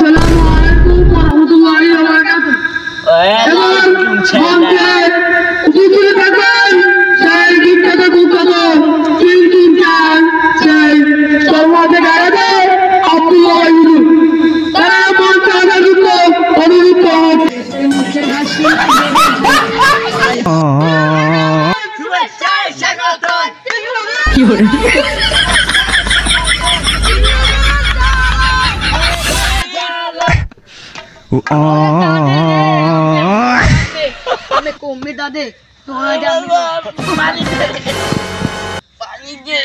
আসসালামু আলাইকুম ওয়া রাহমাতুল্লাহি ওয়া বারাকাতুহু। উপরে থাকবেন সেই বিখ্যাত কুখ্যাত কিন্তু সেই সর্বাধে গাড়াবে আব্দুল্লাহ ইউনুস তারা মঞ্চে আসার জন্য অনুরোধ আমি কমবে দাদে তোরা জানি পানি দে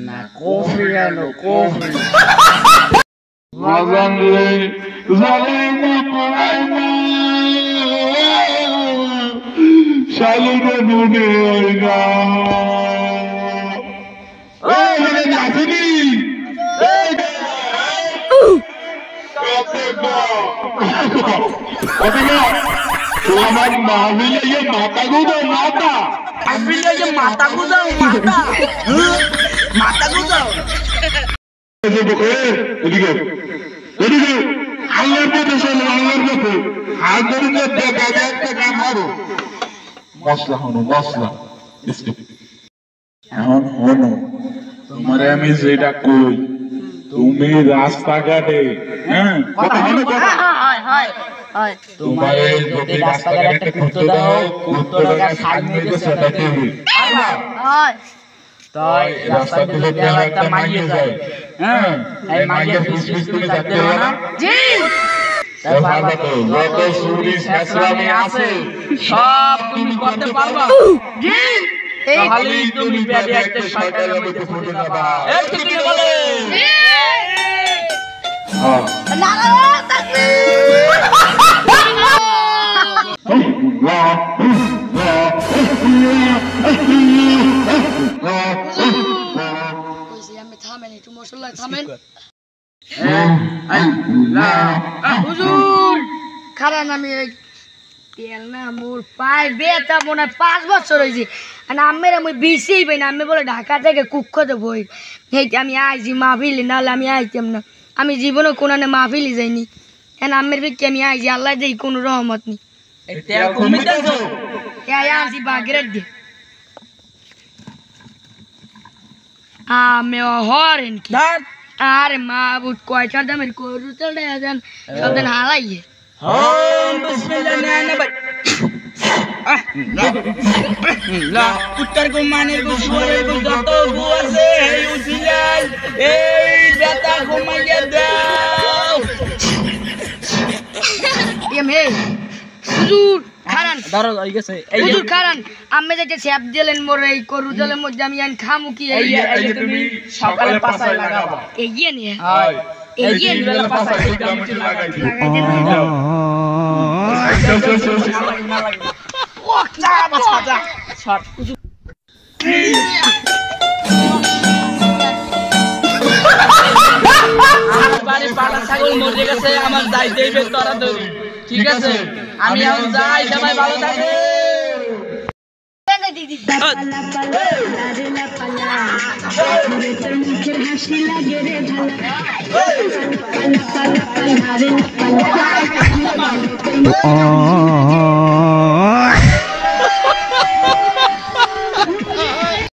না কফি আনো coffee Mazanlı zalime koyma Şalıda dune oyna Hey hele nasili Hey Kapıda Tuaman mahvile ye mata guda mata mahvile ye mata guda mata mata guda এদিকে এদিকে আল্লাহর পথে চলো আল্লাহর পথে হাজার দেখা একটা কাম করো মশলা হনো মশলা এখন হনো তোমারে আমি যেটা কই তুমি রাস্তাঘাটে হ্যাঁ কথা হলো কথা হয় তোমারে যদি রাস্তাঘাটে কুত্তো দাও কুত্তোটা সামনে গেছে দেখে হয় তাই রাস্তা দিয়ে দেওয়া একটা মাইয়ে যায় হ্যাঁ এই মাইয়ে বিশেষ করে যেতে হবে না জি তারপর তো যত সুরি শাস্ত্রামে আছে সব তুমি করতে পারবা জি খালি তুমি বেডে একটা শয়তানের মধ্যে ফুটে যাবা এই কি তুমি বলে জি হ্যাঁ নারা তাকবীর থামেন একটু মশলা থামেন হুজুর কারণ আমি তেল না মোর পায়ে বেতা মনে 5 বছর হয়েছে আর আমের আমি বিষেই পাই না আমি বলে ঢাকা থেকে কুক্ষতে বই এইটা আমি আইছি মাহফিলি নাহলে আমি আইতাম না আমি জীবনে কোনানে মাহফিলি যাইনি এখন আমের বিকে আমি আইছি আল্লাহ দেই কোনো রহমত নেই তেল কমিতেছো আসি বাগের দিয়ে আমি হরেন কি আরে মাহবুব কয়টা দামের করু চলে যান সবদিন হালাইয়ে হম বিসমিল্লাহ না ভাই লা উত্তর গো মানের গো সুরের গো যত গো আছে এই উজিলাল এই বেটা ঘুমাইয়া দাও এমে হুজুর খারান দাঁড়া হই গেছে হুজুর খারান আমি যেতে স্যাপ দিলেন মোরে এই করু জলের মধ্যে আমি আন খামু কি এই তুমি সকালে পাছায় লাগাবা এগিয়ে নিয়ে হাই এগিয়ে নিয়ে পাছায় এটা আমি লাগাই দিই ও চা বাছা শট আমার বাড়ি পাটা ছাগল মরে গেছে আমার যাই দেবে তোরা তো ঠিক আছে আমি এখন যাই সবাই ভালো থাকে Oh